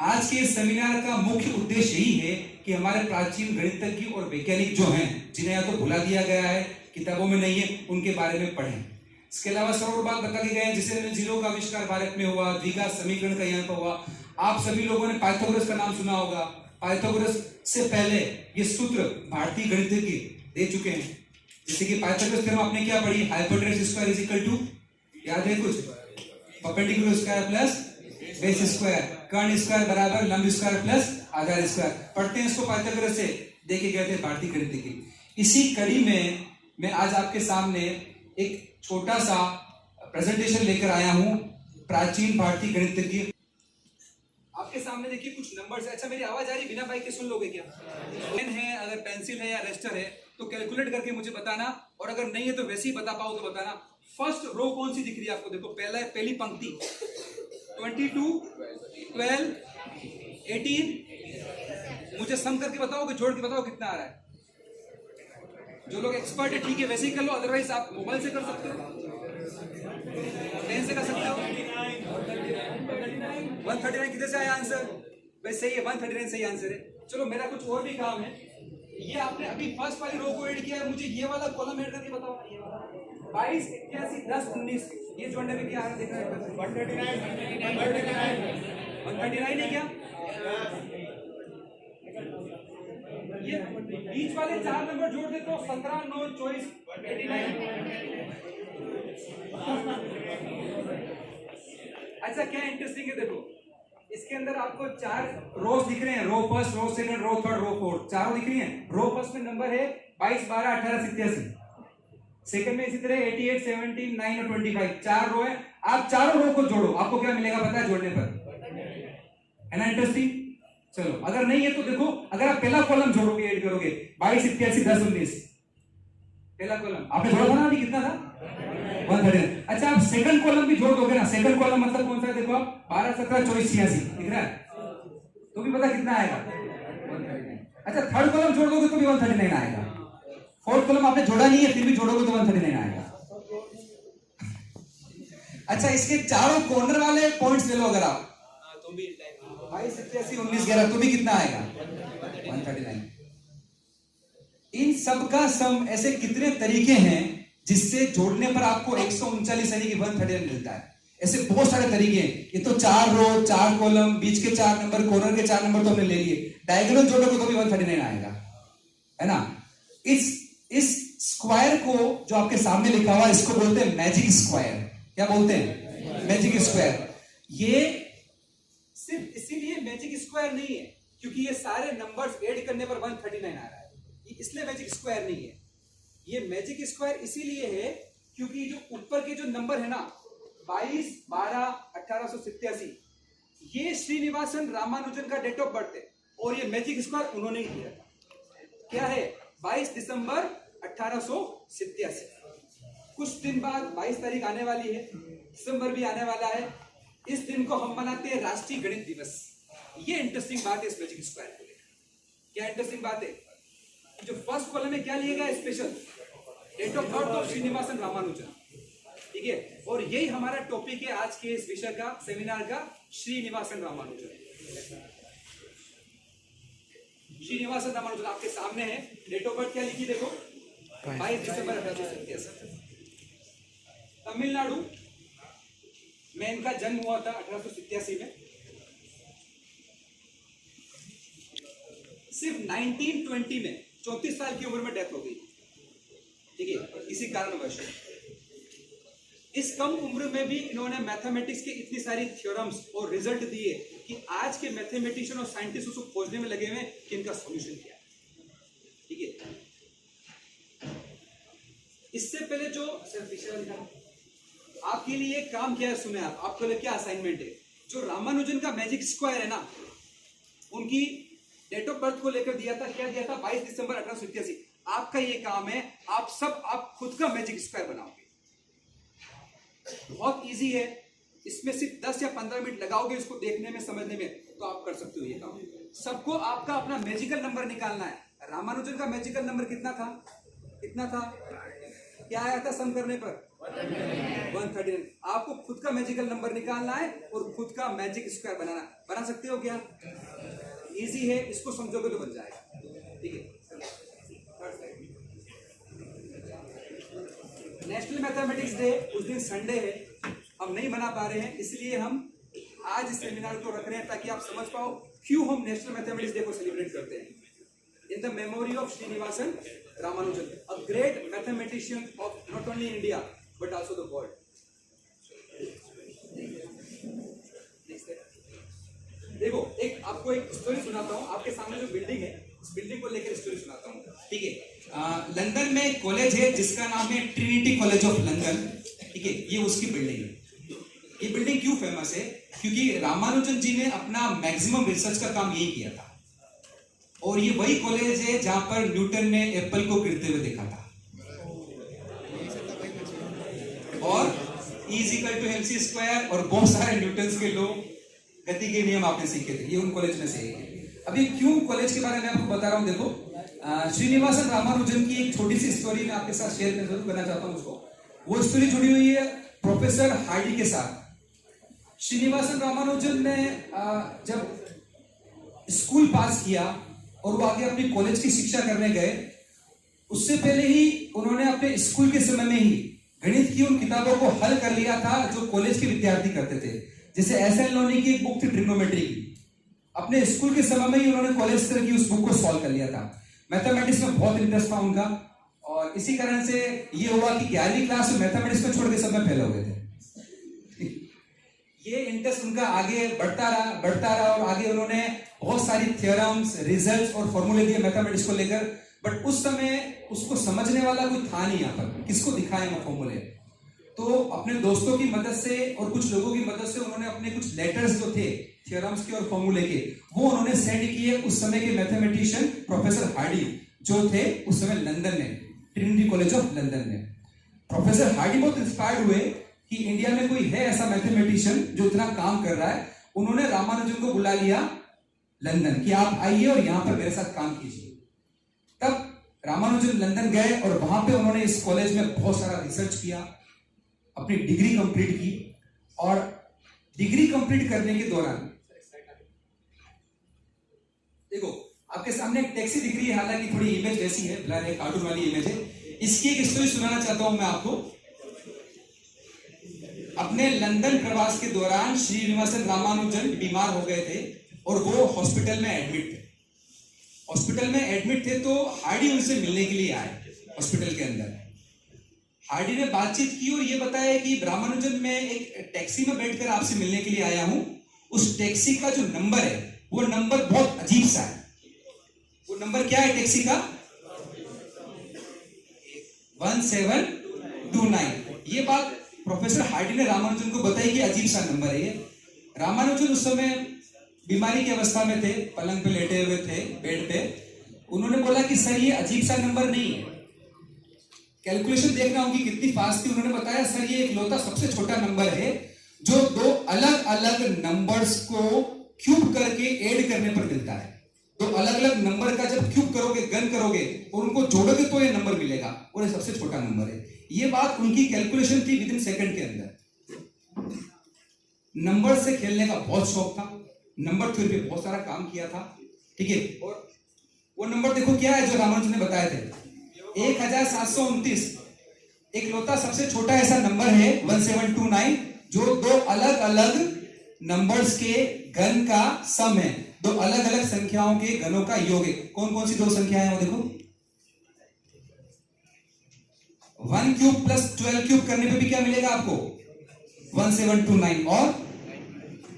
आज के सेमिनार का मुख्य उद्देश्य यही है कि हमारे प्राचीन गणितज्ञ और वैज्ञानिक जो हैं, जिन्हें या तो भुला दिया गया है, किताबों में नहीं है, उनके बारे में पढ़ें। इसके अलावा सरल बात बता के गए, जिसे जीरो का आविष्कार भारत में हुआ, द्विघात समीकरण का यहाँ पर हुआ। आप सभी लोगों ने पाइथागोरस का नाम सुना होगा। पाइथागोरस से पहले ये सूत्र भारतीय गणितज्ञ दे चुके हैं। जैसे कि पाइथागोरस थ्योरम आपने क्या पढ़ी, hypotenuse square is equal to, याद है कुछ, perpendicular square plus base square, कर्ण स्क्वायर बराबर लंब स्क्वायर प्लस आधार स्क्वायर। पढ़ते हैं इसको, पाइथागोरस से देखे गए थे भारतीय गणितज्ञ। इसी कड़ी में मैं आज आपके सामने एक छोटा सा प्रेजेंटेशन लेकर आया हूं प्राचीन भारतीय गणितज्ञ। आपके सामने देखिए कुछ नंबर्स। अच्छा, मेरी आवाज आ रही, बिना बाइक के सुन लोगे क्या? पेन है, अगर पेंसिल है या रेस्टर है तो कैलकुलेट करके मुझे बताना, और अगर नहीं है तो वैसे ही बता पाओ तो बताना। फर्स्ट रो कौन सी दिख रही है आपको? देखो, पहली पंक्ति 22, 12, 18। मुझे सम करके बताओ कि जोड़ के बताओ कितना आ रहा है। जो लोग एक्सपर्ट है ठीक है, वैसे ही कर लो, अदरवाइज आप मोबाइल से कर सकते हो, पेन से कर सकते हो। 139 किधर से आया आंसर? भाई सही है, 139 सही आंसर है। चलो, मेरा कुछ और भी काम है। ये आपने अभी फर्स्ट वाली रो को ऐड किया है, मुझे ये वाला कॉलम ऐड करके बताओ। 22, 81, 10, 19, ये जोड़ने में क्या आ रहा है देखना है। 139 है क्या? ये बीच वाले 4 नंबर जोड़ दे तो 17, 9, 24, 89। अच्छा, क्या इंटरेस्टिंग है देखो, इसके अंदर आपको 4 रोज दिख रहे हैं। Row first, row second, row third, row fourth, चारों दिख रही हैं। रो फर्स्ट में नंबर है 22, 12, 18, 87। सेकंड में इसी तरह 88, 17, 9 और 25। 4 रो है। आप चारों रो को जोड़ो, आपको क्या मिलेगा पता है जोड़ने पर? है ना इंटरेस्टिंग? चलो, अगर नहीं है तो देखो, अगर आप पहला कॉलम जोड़ोगे, ऐड करोगे 22, 81, 10, 19, पहला कॉलम आपने जोड़ा था ना, अभी कितना था? 139। अच्छा, आप सेकंड कॉलम भी जोड़ दोगे ना। सेकंड कॉलम मतलब कौन सा है? देखो आप 12, 17, 24, 86 दिख रहा है, तो भी पता कितना आएगा? 139। अच्छा, थर्ड कॉलम जोड़ दोगे तो भी 139 आएगा। फोर्थ कॉलम आपने जोड़ा नहीं है, फिर भी जोड़ोगे तो 139 आएगा। अच्छा, इसके चारों कॉर्नर वाले पॉइंट्स ले लो, अगर आप 22, 87, 19, 11, तो भी कितना आएगा? 139। इन सब का सम ऐसे कितने तरीके हैं जिससे जोड़ने पर आपको 139 यानी कि 139 मिलता है? ऐसे बहुत सारे तरीके हैं। ये तो 4 रो, 4 कॉलम, बीच के 4 नंबर, कॉर्नर के 4 नंबर तो हमने ले लिए। डायगोनल जोड़ोगे तो भी 139 आएगा, है ना। इस स्क्वायर को जो आपके सामने लिखा हुआ, इसको बोलते हैं मैजिक स्क्वायर। क्या बोलते हैं? Magic square. ये सिर्फ इसीलिए मैजिक स्क्वायर नहीं है क्योंकि ये सारे नंबर्स ऐड करने पर 139 आ रहा है, इसलिए मैजिक स्क्वायर नहीं है। ये मैजिक स्क्वायर इसीलिए है क्योंकि जो ऊपर के जो नंबर है ना, 22, 12, 1887, ये श्रीनिवासन रामानुजन का डेट ऑफ बर्थ है, और ये मैजिक स्क्वायर उन्होंने ही दिया था। क्या है? 22 दिसंबर 1887। कुछ दिन बाद 22 तारीख आने वाली है, दिसंबर भी आने वाला है। इस दिन को हम मनाते हैं राष्ट्रीय गणित दिवस। ये इंटरेस्टिंग बात है इस मैजिक स्क्वायर को लेकर। क्या इंटरेस्टिंग बात है? जो फर्स्ट कॉलम में क्या लिया गया special? Date of birth of Srinivasan Ramanujan, ठीक है। और यही हमारा टॉपिक है आज के इस विषय का, सेमिनार का, श्रीनिवासन रामानुजन। श्रीनिवासन रामानुजन आपके सामने है। डेट ऑफ बर्थ क्या लिखी देखो, 22 दिसंबर 1887, तमिलनाडु में इनका जन्म हुआ था 1887 में। सिर्फ 1920 में 34 साल की उम्र में डेथ हो गई, ठीक है, इसी कारणवश। इस कम उम्र में भी इन्होंने मैथमेटिक्स के इतनी सारी थ्योरम्स और रिजल्ट दिए कि आज के मैथमेटिशियन और साइंटिस्ट उसको खोजने में लगे हुए कि इनका सॉल्यूशन क्या है, ठीक है। इससे पहले जो आपके लिए काम किया है, सुने आप, आपके लिए क्या असाइनमेंट है। जो रामानुजन का मैजिक स्क्वायर है ना, उनकी डेट ऑफ बर्थ को लेकर दिया था। क्या दिया था? 22 दिसंबर 1887। आपका ये काम है, आप खुद का मैजिक स्क्वायर बनाओगे। बहुत इजी है, इसमें सिर्फ 10 या 15 मिनट लगाओगे इसको देखने में, समझने में, तो आप कर सकते हो ये काम। सबको आपका अपना मैजिकल नंबर निकालना है। रामानुजन का मैजिकल नंबर कितना था? क्या आया था सम करने पर? 139। आपको खुद का मैजिकल नंबर निकालना है और खुद का मैजिक स्क्वायर बना सकते हो क्या? इजी है, इसको समझोगे तो बन जाएगा। ठीक है, नेशनल मैथमेटिक्स डे उस दिन संडे है, हम नहीं मना पा रहे हैं, इसलिए हम आज इस सेमिनार को रख रहे हैं ताकि आप समझ पाओ क्यों हम नेशनल मैथमेटिक्स डे को सेलिब्रेट करते हैं। In the memory of Srinivasan Ramanujan, a great mathematician of not only India but also the world. देखो, आपको एक स्टोरी सुनाता हूँ। आपके सामने जो बिल्डिंग है, इस बिल्डिंग को लेकर स्टोरी सुनाता हूँ। ठीक है, लंदन में एक कॉलेज है जिसका नाम है ट्रिनिटी कॉलेज ऑफ लंदन। ठीक है, ये उसकी बिल्डिंग है। ये बिल्डिंग क्यों फेमस है? क्योंकि रामानुजन जी ने अपना मैक्सिमम रिसर्च का काम यही किया था, और ये वही कॉलेज है जहां पर न्यूटन ने एप्पल को गिरते हुए देखा था, और E = mc स्क्वायर और बहुत सारे न्यूटन के लोग गति के नियम आपने सीखे थे, ये उन कॉलेज में से है। अभी क्यों कॉलेज के बारे में आपको बता रहा हूं, देखो श्रीनिवासन रामानुजन की एक छोटी सी स्टोरी मैं आपके साथ शेयर करना चाहता हूं। उसको, वो स्टोरी जुड़ी हुई है प्रोफेसर हार्डी के साथ। श्रीनिवासन रामानुजन ने जब स्कूल पास किया और वो आगे अपनी कॉलेज की शिक्षा करने गए, उससे पहले ही उन्होंने अपने स्कूल के समय में ही गणित की उन किताबों को हल कर लिया था जो कॉलेज के विद्यार्थी करते थे। जैसे एस.एल. लोनी की एक बुक थी ट्रिग्नोमेट्री की, अपने स्कूल के समय में ही उन्होंने कॉलेज स्तर की उस बुक को सॉल्व कर लिया था। मैथमेटिक्स में बहुत इंटरेस्ट था उनका, और इसी कारण से ये हुआ कि 11वीं क्लास में मैथमेटिक्स को छोड़ के सब में फेल हो गए थे। ये इंटरेस्ट उनका आगे बढ़ता रहा और आगे उन्होंने बहुत सारी थ्योरम्स, रिजल्ट्स और फॉर्मूले दिए मैथमेटिक्स को लेकर। बट उस समय उसको समझने वाला कोई था नहीं, यहाँ पर किसको दिखाएं वो फॉर्मूले। तो अपने दोस्तों की मदद से और कुछ लोगों की मदद से उन्होंने अपने कुछ लेटर्स जो थे थ्योरम्स के और फॉर्मूले के, वो उन्होंने सेंड किए उस समय के मैथमेटिशियन प्रोफेसर हार्डी जो थे उस समय लंदन में, ट्रिनिटी कॉलेज ऑफ लंदन में। प्रोफेसर हार्डी बहुत इंस्पायर्ड हुए कि इंडिया में कोई है ऐसा मैथमेटिशियन जो इतना काम कर रहा है। उन्होंने रामानुजन को बुला लिया लंदन कि आप आइए और यहां पर मेरे साथ काम कीजिए। तब रामानुजन लंदन गए और वहां पे उन्होंने इस कॉलेज में बहुत सारा रिसर्च किया, अपनी डिग्री कंप्लीट की, और डिग्री कंप्लीट करने के दौरान देखो आपके सामने एक टैक्सी दिख रही है, हालांकि थोड़ी इमेज वैसी है, फिलहाल एक कार्टून वाली इमेज है। इसकी एक स्टोरी सुनाना चाहता हूं मैं आपको। अपने लंदन प्रवास के दौरान श्रीनिवासन रामानुजन बीमार हो गए थे और वो हॉस्पिटल में एडमिट थे। हॉस्पिटल में एडमिट थे तो हार्डी उनसे मिलने के लिए आए हॉस्पिटल के अंदर। हार्डी ने बातचीत की और ये बताया कि रामानुजन, मैं एक टैक्सी में बैठकर आपसे मिलने के लिए आया हूं। उस टैक्सी का जो नंबर है वो नंबर बहुत अजीब सा है। वो नंबर क्या है टैक्सी का? 1729। ये बात प्रोफेसर हार्डी ने रामानुजन को बताई कि अजीब सा नंबर है ये। रामानुजन उस समय बीमारी की अवस्था में थे, पलंग पे लेटे हुए थे, बेड पे। उन्होंने बोला कि सर ये अजीब सा नंबर नहीं है, कैलकुलेशन देखना होगी कितनी फास्ट थी। उन्होंने बताया सर ये इकलौता सबसे छोटा नंबर है जो दो अलग अलग नंबर्स को क्यूब करके ऐड करने पर मिलता है। तो अलग अलग नंबर का जब क्यूब करोगे, गन करोगे और उनको जोड़ोगे तो ये नंबर मिलेगा, और ये सबसे छोटा नंबर है। ये बात उनकी कैलकुलेशन थी विदिन सेकंड के अंदर। नंबर से खेलने का बहुत शौक था, नंबर थ्योरी पे बहुत सारा काम किया था। ठीक है, और वो नंबर देखो क्या है जो रामानुजन ने बताए थे, 1729। इकलौता सबसे छोटा ऐसा नंबर है 1729 जो दो अलग अलग नंबर्स के घन का सम है, दो अलग अलग संख्याओं के घनों का योग है। कौन कौन सी दो संख्याएं हैं वो देखो। 1 क्यूब प्लस 12 क्यूब करने पे भी क्या मिलेगा आपको? 1729। और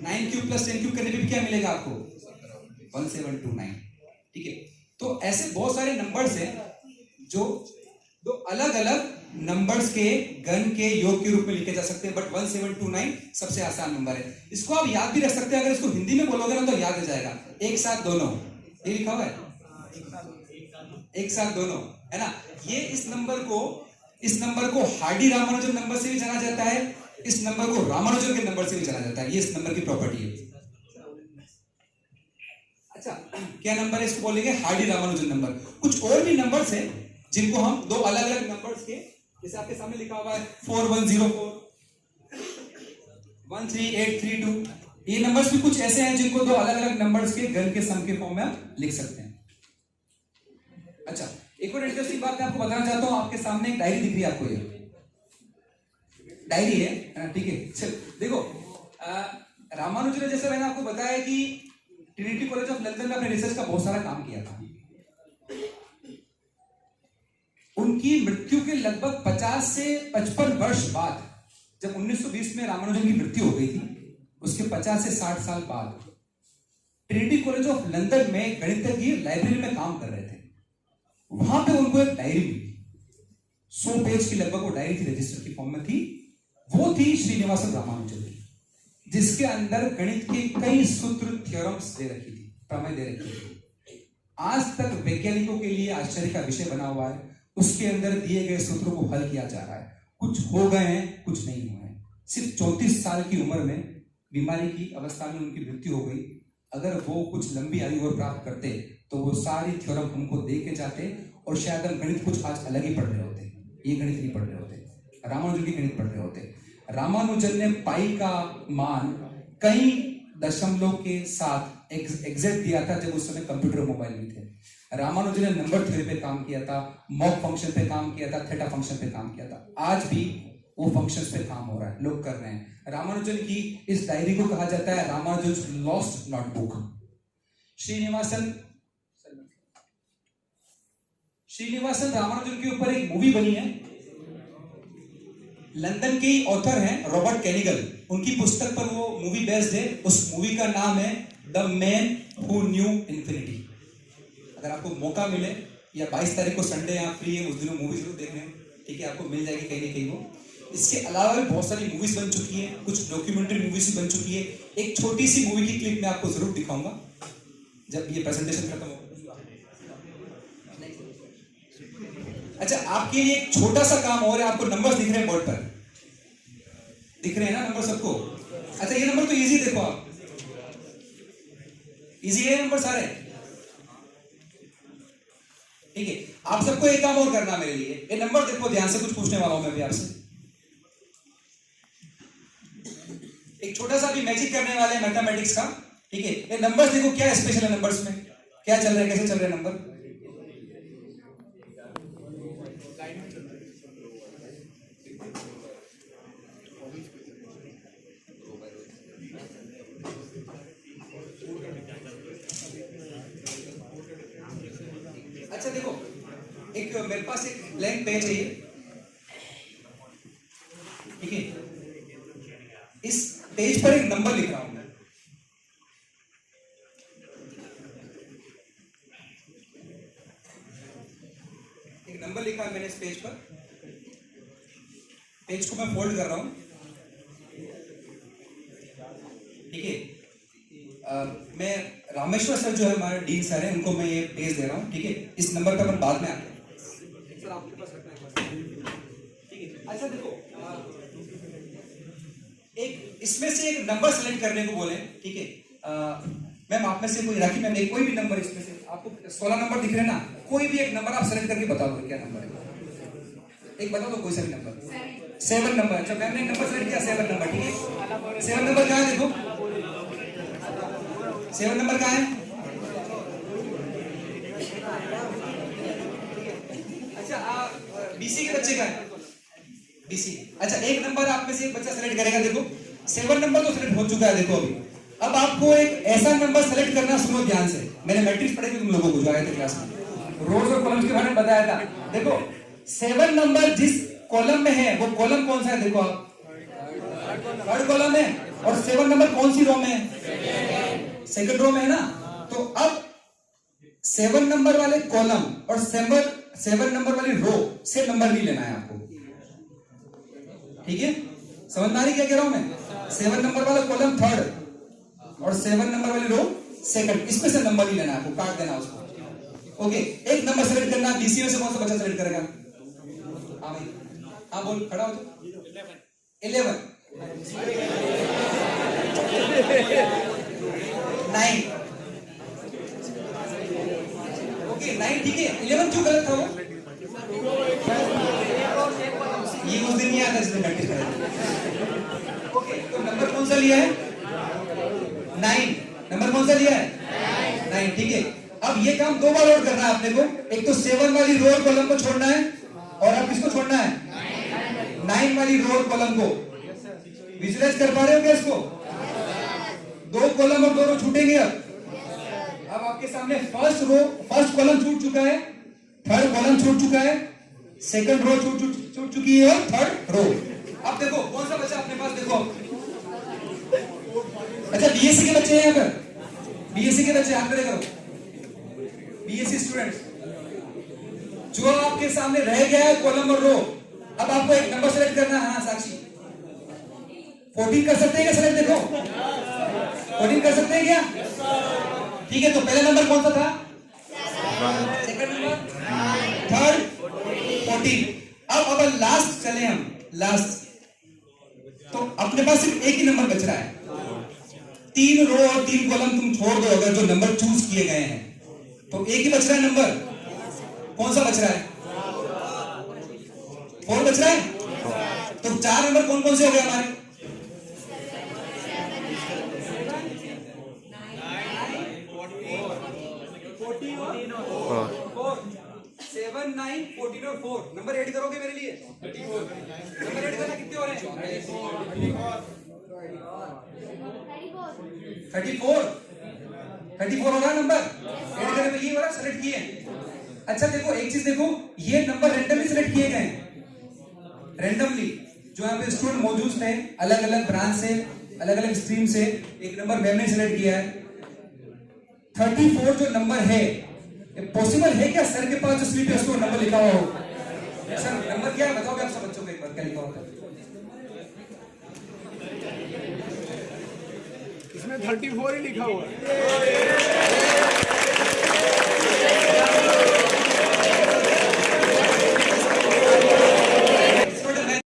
9 क्यूब प्लस 10 क्यूब करने पे भी क्या मिलेगा आपको? 1729। ठीक है, तो ऐसे बहुत सारे नंबर्स हैं जो दो अलग अलग नंबर्स के घन के योग के रूप में लिखे जा सकते हैं, बट 1729 सबसे आसान नंबर है। इसको आप याद भी रख सकते हैं, अगर इसको हिंदी में बोलोगे ना तो याद हो जाएगा। एक साथ दोनों, ये लिखा हुआ है, एक साथ दोनों, है ना। ये इस नंबर को हार्डी रामानुजन नंबर से भी जाना जाता है, इस नंबर को रामानुजन के नंबर से भी जाना जाता है। ये इस नंबर की प्रॉपर्टी है। अच्छा, क्या नंबर है इसको बोलेंगे? Hardy Ramanujan number. कुछ और भी नंबर्स हैं जिनको हम दो अलग अलग नंबर्स के जैसे आपके सामने लिखा हुआ है 4104 13832। ये नंबर्स भी कुछ ऐसे हैं जिनको दो अलग अलग नंबर्स के गण के सम के फॉर्म में आप लिख सकते हैं। अच्छा, एक और इंटरेस्टिंग बात मैं आपको बताना चाहता हूं। आपके सामने एक डायरी दिख रही है आपको, ये डायरी है, ठीक है। चल देखो, रामानुजन ने, जैसे मैंने आपको बताया कि ट्रिनिटी कॉलेज ऑफ लंदन में अपने रिसर्च का बहुत सारा काम किया था। उनकी मृत्यु के लगभग 50 से 55 वर्ष बाद, जब 1920 में रामानुजन की मृत्यु हो गई थी, उसके 50 से 60 साल बाद ट्रिनिटी कॉलेज ऑफ लंदन में गणितज्ञ लाइब्रेरी में काम कर रहे थे। वहां पे उनको एक डायरी मिली, 100 पेज की लगभग वो डायरी थी, रजिस्टर की फॉर्म में थी। वो थी श्रीनिवासन रामानुजन की, जिसके अंदर गणित के कई सूत्र, थ्योरम्स दे रखी थी, प्रमेय दे रखी थी। आज तक वैज्ञानिकों के लिए आश्चर्य का विषय बना हुआ है। उसके अंदर दिए गए सूत्रों को हल किया जा रहा है। कुछ हो गए हैं, कुछ नहीं हुए हैं। सिर्फ 34 साल की उम्र में बीमारी की अवस्था में उनकी मृत्यु हो गई। अगर वो कुछ लंबी आयु और प्राप्त करते तो वो सारी थ्योरम हमको दे के जाते, और शायद हम गणित कुछ आज अलग ही पढ़ रहे होते। ये गणित नहीं पढ़ रहे होते, रामानुजन की गणित पढ़ रहे होते। रामानुजन ने पाई का मान कई दशमलव के साथ एग्जैक्ट दिया था, जब उस समय कंप्यूटर मोबाइल नहीं थे। रामानुजन ने नंबर थ्योरी पे काम किया था, मॉक फंक्शन पे काम किया था, थीटा फंक्शन पे काम किया था। आज भी वो फंक्शंस पे काम हो रहा है, लोग कर रहे हैं। रामानुजन की इस डायरी को कहा जाता है रामानुजन लॉस्ट नोटबुक। श्रीनिवासन रामानुजन के ऊपर एक मूवी बनी है। लंदन के ऑथर हैं रॉबर्ट कैनिगल, उनकी पुस्तक पर वो मूवी बेस्ड है। उस मूवी का नाम है the man who knew infinity. अगर आपको मौका मिले, या 22 तारीख को संडे यहाँ फ्री है, उस दिन मूवी जरूर देखने, ठीक है, आपको मिल जाएगी कहीं ना कहीं वो। इसके अलावा भी बहुत सारी मूवीज बन चुकी है, कुछ डॉक्यूमेंट्री मूवीज बन चुकी है। एक छोटी सी मूवी की क्लिप मैं आपको जरूर दिखाऊंगा जब ये प्रेजेंटेशन खत्म होगा। अच्छा, आपके लिए एक छोटा सा काम और है। आपको नंबर्स दिख रहे हैं बोर्ड पर, दिख रहे हैं ना नंबर सबको? अच्छा, ये नंबर तो इजी, देखो आप, इजी है नंबर सारे, ठीक है। आप सबको एक काम और करना मेरे लिए, ये नंबर देखो ध्यान से, कुछ पूछने वाला हूं मैं भी आपसे। एक छोटा सा भी मैजिक करने वाले हैं मैथमेटिक्स का, ठीक है। ये नंबर्स देखो, क्या स्पेशल है नंबर्स में, क्या चल रहा है, कैसे चल रहे हैं नंबर। अच्छा देखो, एक मेरे पास एक ब्लैंक पेज है, ठीक है। इस पेज पर एक नंबर लिख रहा हूं मैं। एक नंबर लिखा है मैंने इस पेज पर। पेज को मैं फोल्ड कर रहा हूं, ठीक है। मैं रामेश्वर सर जो है हमारे डीन सर हैं, उनको मैं ये पेज दे रहा हूँ, ठीक है। इस नंबर पर अपन बाद में आते हैं, सर आपके पास रखना है, ठीक है। अच्छा देखो, एक इसमें से एक नंबर सेलेक्ट करने को बोले, ठीक है। मैम आप में से कोई, राखी मैम, कोई भी नंबर इसमें से, आपको 16 नंबर दिख रहे हैं ना, कोई भी एक नंबर आप सेलेक्ट करके बता दो क्या नंबर है। एक बता दो कोई सा भी नंबर। 7 नंबर। अच्छा, मैम ने नंबर सेलेक्ट किया 7 नंबर, ठीक है। 7 नंबर कहाँ है, देखो 7 नंबर कहाँ है। अच्छा, बीसी के बच्चे का है, बीसी। अच्छा, एक नंबर आप में से एक बच्चा सेलेक्ट करेगा, देखो 7 नंबर तो सेलेक्ट हो चुका है, देखो अभी। अब आपको एक ऐसा नंबर सेलेक्ट करना, सुनो ध्यान से, मैंने मैट्रिक्स पढ़ाई थी तुम लोगों को जो आए थे क्लास में, रोज और कॉलम्स के बारे में बताया था। देखो 7 नंबर जिस कॉलम में है, वो कॉलम कौन सा है, देखो आप, थर्ड कॉलम है। और 7 नंबर कौन सी रो में है, सेकंड रो में है ना। तो अब 7 नंबर वाले कॉलम और 7 नंबर वाली रो से नंबर नहीं लेना है आपको, ठीक है। समझ में आ रही क्या कह रहा हूं मैं। 7 नंबर वाला कॉलम थर्ड और 7 नंबर वाली रो सेकंड, इसमें से नंबर नहीं लेना है आपको, काट देना उसको, ओके। एक नंबर सेलेक्ट करना, बीसी में से कौन सा बच्चा सेलेक्ट करेगा। हाँ भाई, हाँ बोल, खड़ा हो तो। 11 9, ओके 9, ठीक है। 11 क्यों गलत था वो। लिया है? 9। नंबर कौन सा लिया है? 9। ठीक है, अब ये काम 2 बार और करना है आपने को। एक तो 7 वाली रो और कॉलम को छोड़ना है, और अब किसको छोड़ना है? 9 वाली रो और कॉलम को। विजुअलाइज कर पा रहे हो क्या इसको? 2 कॉलम और 2 रो छूटेंगे। अब आपके सामने फर्स्ट कॉलम छूट चुका है, थर्ड कॉलम छूट चुका है, सेकंड रो छूट चुकी है, और थर्ड रो। अब देखो कौन सा बच्चा अपने पास, देखो। अच्छा, बीएससी के बच्चे हैं यहाँ पर? बीएससी के बच्चे हाथ खड़े करो। बीएससी स्टूडेंट्स, जो आपके सामने रह गया है कॉलम और रो, अब आपको एक नंबर सेलेक्ट करना है। हाँ साक्षी, 14 कर सकते हैं क्या सेलेक्ट? देखो 14 कर सकते हैं क्या? ठीक है, तो पहला नंबर कौन सा था? Second number, third, 14। अब लास्ट चले हम, लास्ट। तो अपने पास सिर्फ एक ही नंबर बच रहा है। 3 रो और 3 कॉलम तुम छोड़ दो, अगर जो नंबर चूज किए गए हैं, तो एक ही बच रहा है नंबर। कौन सा बच रहा है? 4 बच रहा है। तो 4 नंबर कौन कौन से हो गए हमारे? 7, 9, 14 और 4 नंबर ऐड करोगे मेरे लिए? 34 नंबर ऐड करना, कितने हो रहे हैं? 34 हो रहा नंबर ऐड करने में। ये वाला सेलेक्ट किए। अच्छा देखो, एक चीज देखो, ये नंबर रैंडमली सेलेक्ट किए गए हैं। रैंडमली जो यहाँ पे स्टूडेंट मौजूद थे, अलग अलग ब्रांच से, अलग अलग स्ट्रीम से, एक नंबर मैम ने सेलेक्ट किया है। 34 जो नंबर है, पॉसिबल है क्या सर के पास जो स्लिप है उसको नंबर लिखा हुआ हो? सर नंबर क्या है बताओगे आप सब बच्चों को एक बार, क्या लिखा होगा? इसमें 34 ही लिखा हुआ है।